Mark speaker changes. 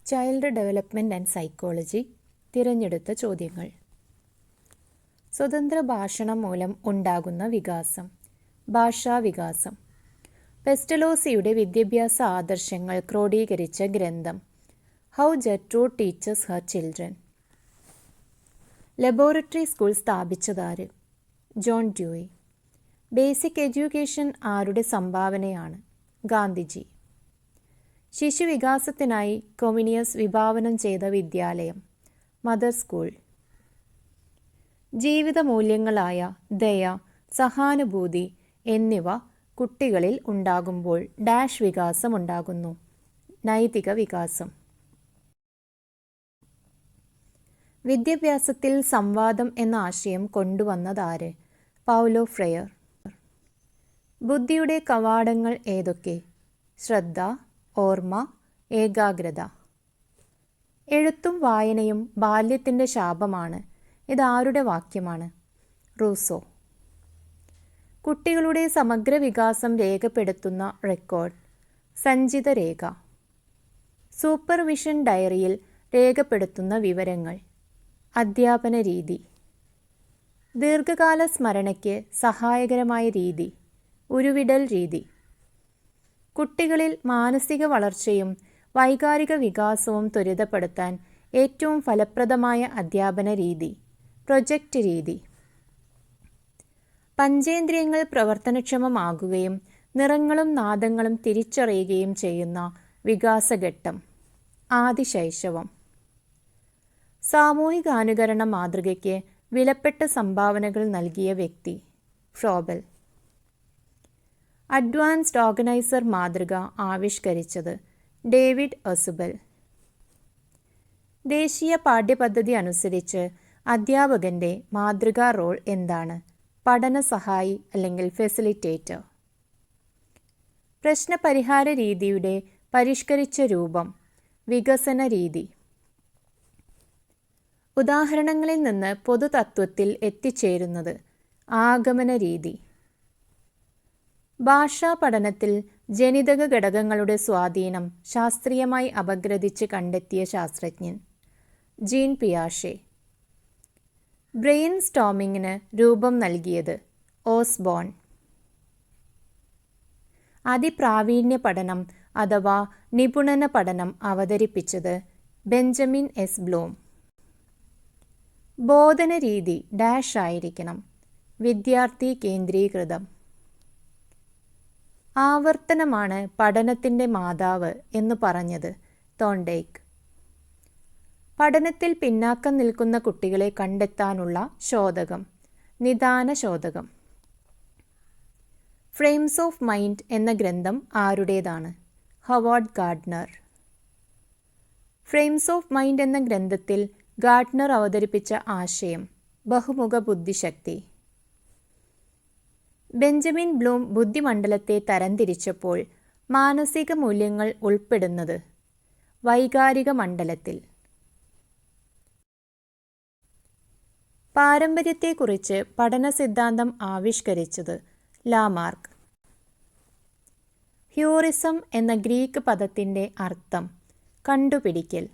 Speaker 1: Child development and psychology തിരഞ്ഞെടുത്ത ചോദ്യങ്ങൾ. സ്വതന്ത്ര ഭാഷണം മൂലം ഉണ്ടാകുന്ന വികാസം. ഭാഷാവികാസം. പെസ്റ്റലോസിയുടെ വിദ്യാഭ്യാസ ആദർശങ്ങൾ ക്രോഡീകരിച്ച ഗ്രന്ഥം. How Gertrude teaches her children. Laboratory school സ്ഥാപിച്ചതാര്? John Dewey. ബേസിക് എഡ്യൂക്കേഷൻ ആരുടെ സംഭാവനയാണ്? ഗാന്ധിജി. ശിശുവികാസത്തിനായി കൊമിനിയസ് വിഭാവനം ചെയ്ത വിദ്യാലയം. Mother school. ജീവിത മൂല്യങ്ങളായ ദയ, സഹാനുഭൂതി എന്നിവ കുട്ടികളിൽ ഉണ്ടാകുമ്പോൾ ഡാഷ് വികാസം ഉണ്ടാകുന്നു. നൈതിക വികാസം. വിദ്യാഭ്യാസത്തിൽ സംവാദം എന്ന ആശയം കൊണ്ടുവന്നതാര്? Paulo friar. ബുദ്ധിയുടെ കവാടങ്ങൾ ഏതൊക്കെ? ശ്രദ്ധ, ഓർമ്മ, ഏകാഗ്രത. എഴുത്തും വായനയും ബാല്യത്തിൻ്റെ ശാപമാണ്. ഇതാരുടെ വാക്യമാണ്? റൂസോ. കുട്ടികളുടെ സമഗ്ര വികാസം രേഖപ്പെടുത്തുന്ന റെക്കോർഡ്. സഞ്ചിത രേഖ. സൂപ്പർവിഷൻ ഡയറിയിൽ രേഖപ്പെടുത്തുന്ന വിവരങ്ങൾ. അധ്യാപന രീതി. ദീർഘകാല സ്മരണയ്ക്ക് സഹായകരമായ രീതി. ഉരുവിടൽ രീതി. കുട്ടികളിൽ മാനസിക വളർച്ചയും വൈകാരിക വികാസവും ത്വരിതപ്പെടുത്താൻ ഏറ്റവും ഫലപ്രദമായ അധ്യാപന രീതി. പ്രൊജക്റ്റ് രീതി. പഞ്ചേന്ദ്രിയങ്ങൾ പ്രവർത്തനക്ഷമമാകുകയും നിറങ്ങളും നാദങ്ങളും തിരിച്ചറിയുകയും ചെയ്യുന്ന വികാസഘട്ടം. ആദിശൈശവം. സാമൂഹികാനുകരണ മാതൃകയ്ക്ക് വിലപ്പെട്ട സംഭാവനകൾ നൽകിയ വ്യക്തി. ഫ്രോബൽ. അഡ്വാൻസ്ഡ് ഓർഗനൈസർ മാതൃക ആവിഷ്കരിച്ചത്. David Ausubel. ദേശീയ പാഠ്യപദ്ധതി അനുസരിച്ച് അധ്യാപകൻ്റെ മാതൃകാ റോൾ എന്താണ്? പഠന സഹായി അല്ലെങ്കിൽ ഫെസിലിറ്റേറ്റർ. പ്രശ്നപരിഹാര രീതിയുടെ പരിഷ്കരിച്ച രൂപം. വികസന രീതി. ഉദാഹരണങ്ങളിൽ നിന്ന് പൊതുതത്വത്തിൽ എത്തിച്ചേരുന്നത്. ആഗമന രീതി. ഭാഷാ പഠനത്തിൽ ജനിതക ഘടകങ്ങളുടെ സ്വാധീനം ശാസ്ത്രീയമായി അപഗ്രഥിച്ച് കണ്ടെത്തിയ ശാസ്ത്രജ്ഞൻ. ജീൻ പിയാഷെ. ബ്രെയിൻ സ്റ്റോമിങ്ങിന് രൂപം നൽകിയത്. ഓസ്ബോൺ. അതിപ്രാവീണ്യ പഠനം അഥവാ നിപുണന പഠനം അവതരിപ്പിച്ചത്. Benjamin S Bloom. ബോധന രീതി ഡാഷ് ആയിരിക്കണം. വിദ്യാർത്ഥി കേന്ദ്രീകൃതം. ആവർത്തനമാണ് പഠനത്തിൻ്റെ മാതാവ് എന്ന് പറഞ്ഞത്. തോണ്ടേക്ക്. പഠനത്തിൽ പിന്നാക്കം നിൽക്കുന്ന കുട്ടികളെ കണ്ടെത്താനുള്ള ശോധകം. നിദാന ശോധകം. ഫ്രെയിംസ് ഓഫ് മൈൻഡ് എന്ന ഗ്രന്ഥം ആരുടേതാണ്? Howard Gardner. Frames of mind എന്ന ഗ്രന്ഥത്തിൽ ഗാർഡ്നർ അവതരിപ്പിച്ച ആശയം. ബഹുമുഖ ബുദ്ധിശക്തി. ബെഞ്ചമിൻ ബ്ലൂം ബുദ്ധിമണ്ഡലത്തെ തരംതിരിച്ചപ്പോൾ മാനസിക മൂല്യങ്ങൾ ഉൾപ്പെടുന്നത്. വൈകാരിക മണ്ഡലത്തിൽ. പാരമ്പര്യത്തെക്കുറിച്ച് പഠന സിദ്ധാന്തം ആവിഷ്കരിച്ചത്. ലാമാർക്ക്. ഹ്യൂറിസം എന്ന ഗ്രീക്ക് പദത്തിൻ്റെ അർത്ഥം കണ്ടുപിടിക്കൽ.